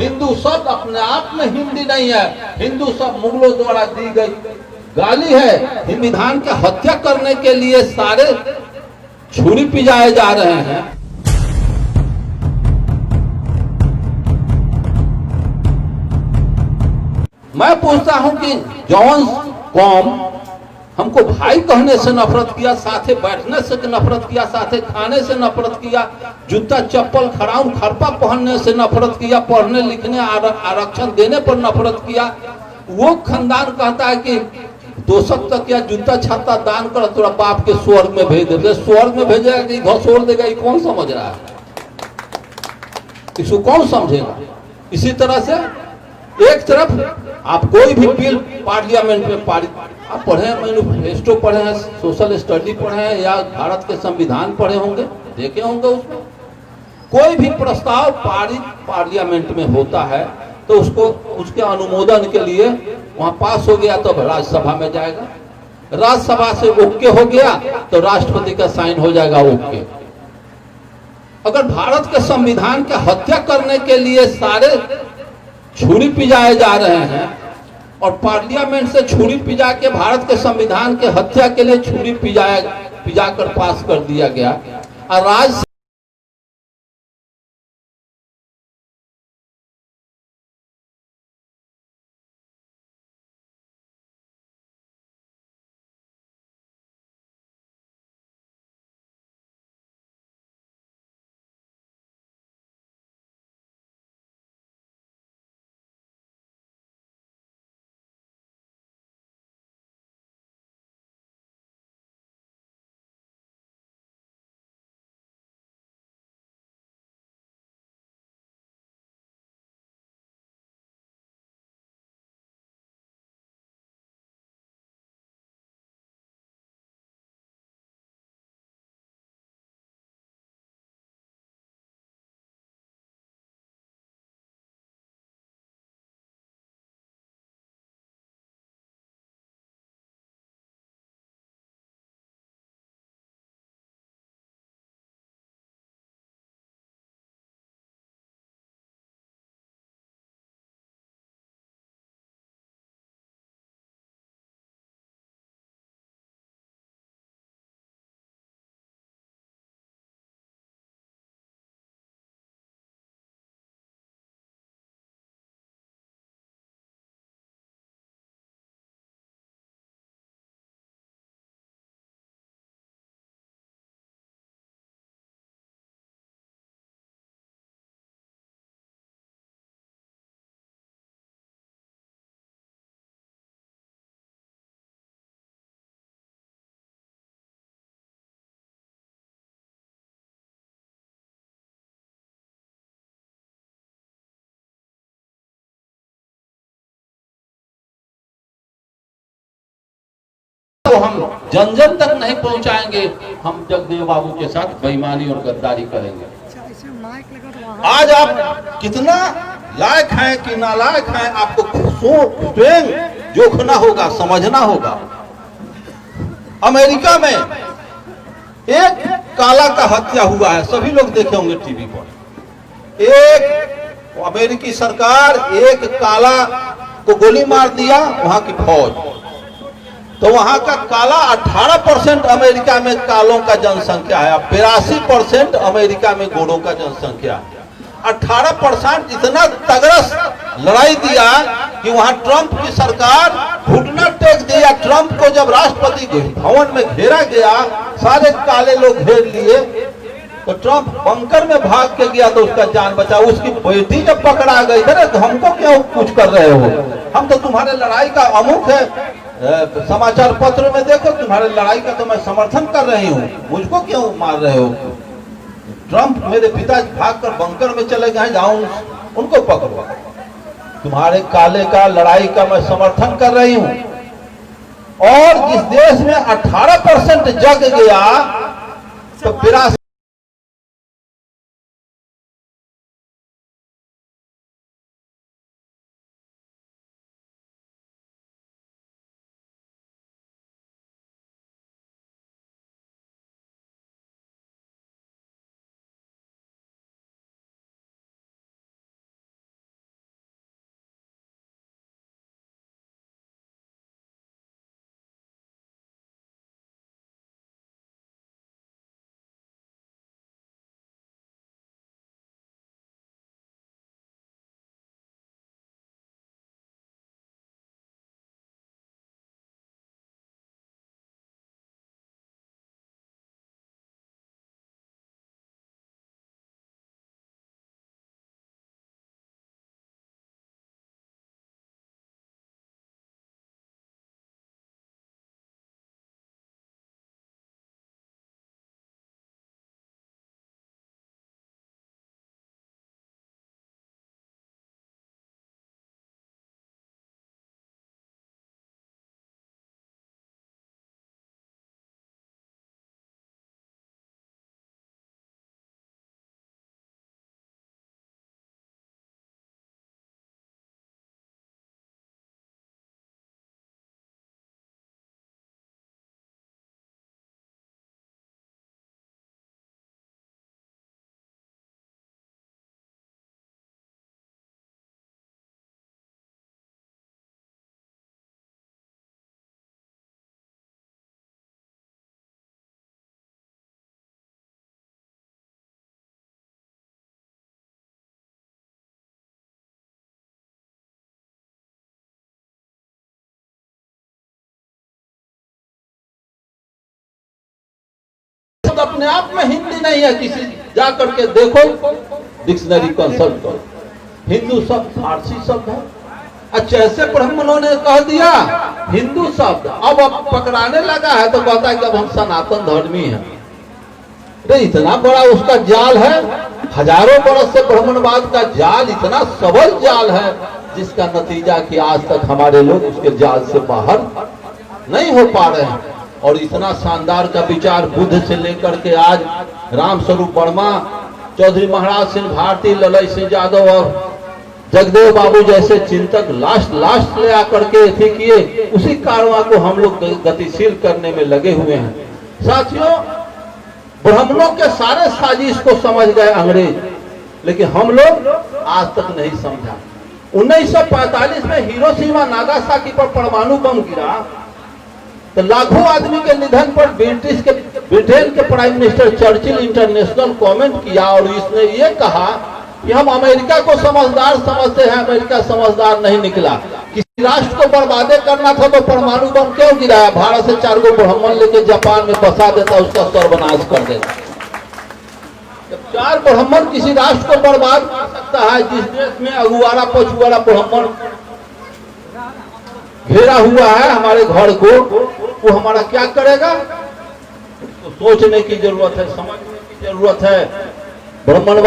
हिंदू शब्द अपने आप में हिंदी नहीं है, हिंदू शब्द मुगलों द्वारा दी गई गाली है। संविधान की हत्या करने के लिए सारे छुरी पिजाए जा रहे हैं। मैं पूछता हूं कि जौन कौम हमको भाई कहने से नफरत किया, साथे बैठने से नफरत किया, साथे खाने से नफरत किया, जूता चप्पल खड़ाउन खरपा पहनने से नफरत किया, पढ़ने लिखने आरक्षण देने पर नफरत किया, वो खानदान कहता है कि दोषक तक या जूता छाता दान कर तोरा बाप के स्वर्ग में भेज दे। स्वर्ग में भेजेगा कि घसोड़ देगा, ये कौन समझ रहा है? इसको कौन समझेगा? इसी तरह से एक तरफ आप कोई भी बिल पार्लियामेंट में पारित, आप पढ़े हैं, मैनिफेस्टो पढ़े हैं, सोशल स्टडी पढ़े हैं, या भारत के संविधान पढ़े होंगे, देखे होंगे, उसमें कोई भी प्रस्ताव पारित पार्लियामेंट में होता है तो उसको उसके अनुमोदन के लिए वहां पास हो गया तो राज्यसभा में जाएगा, राज्यसभा से ओके हो गया तो राष्ट्रपति का साइन हो जाएगा ओके। अगर भारत के संविधान की हत्या करने के लिए सारे छुरी पिजाए जा रहे हैं और पार्लियामेंट से छुरी पिजा के भारत के संविधान के हत्या के लिए छुरी पिजा कर पास कर दिया गया, और राज्य तो हम जन जन तक नहीं पहुंचाएंगे, हम जगदेव बाबू के साथ बेईमानी और गद्दारी करेंगे। आज आप कितना लायक हैं कि नालायक हैं, आपको स्वयं जोखना होगा, समझना होगा। अमेरिका में एक काला का हत्या हुआ है, सभी लोग देखे होंगे टीवी पर। एक अमेरिकी सरकार एक काला को गोली मार दिया, वहां की फौज, तो वहां का काला 18% अमेरिका में कालों का जनसंख्या है, 82% अमेरिका में गोरों का जनसंख्या। 18% इतना तगड़ा लड़ाई दिया कि वहां ट्रंप की सरकार घुटना टेक दिया। ट्रंप को जब राष्ट्रपति भवन में घेरा गया, सारे काले लोग घेर लिए, तो ट्रंप बंकर में भाग के गया तो उसका जान बचा। उसकी बेटी जब पकड़ा गई, तो हमको क्यों कुछ कर रहे हो, हम तो तुम्हारे लड़ाई का अमुख है, समाचार पत्र में देखो, तुम्हारे लड़ाई का तो मैं समर्थन कर रही हूँ, मुझको क्यों मार रहे हो। ट्रंप मेरे पिता भागकर बंकर में चले गए, जाओ उनको पकड़ो, तुम्हारे काले का लड़ाई का मैं समर्थन कर रही हूँ। और जिस देश में 18% जग गया तो 82 अपने आप में हिंदी नहीं है। किसी जा करके देखो, डिक्शनरी कंसल्ट करो, हिंदू शब्द फारसी शब्द है। अच्छा, ऐसे ब्राह्मणों ने कह दिया हिंदू शब्द, अब पकड़ाने लगा है तो कहता है कि अब हम सनातन धर्मी हैं। अरे इतना बड़ा उसका जाल है, हजारों बरस से ब्राह्मणवाद का जाल इतना सबल जाल है, जिसका नतीजा कि आज तक हमारे लोग उसके जाल से बाहर नहीं हो पा रहे हैं। और इतना शानदार का विचार बुद्ध से लेकर के आज राम स्वरूप वर्मा, चौधरी महाराज सिंह भारती, ललई सिंह यादव और जगदेव बाबू जैसे चिंतक लास्ट ले आकर के थी किए, उसी कारवां को हम लोग गतिशील करने में लगे हुए हैं। साथियों, ब्राह्मणों के सारे साजिश को समझ गए अंग्रेज, लेकिन हम लोग आज तक नहीं समझा। 1945 में हिरोशिमा नागासाकी पर परमाणु बम गिरा तो लाखों आदमी के निधन पर ब्रिटेन के prime minister Churchill international comment किया और इसने ये कहा कि हम अमेरिका को समझदार समझते हैं, अमेरिका समझदार नहीं निकला। किसी राष्ट्र को बर्बादे करना था तो परमाणु बम क्यों गिराया? भारत से 4 गो ब्राह्मण लेके जापान में बसा देता, उसका सर्वनाश कर देता। जब 4 ब्राह्मण किसी राष्ट्र को बर्बाद कर सकता है, जिस देश में अगुआरा पछुआरा ब्राह्मण घेरा हुआ है हमारे घर को, वो हमारा क्या करेगा? तो सोचने की जरूरत है, समझने की जरूरत है। ब्राह्मण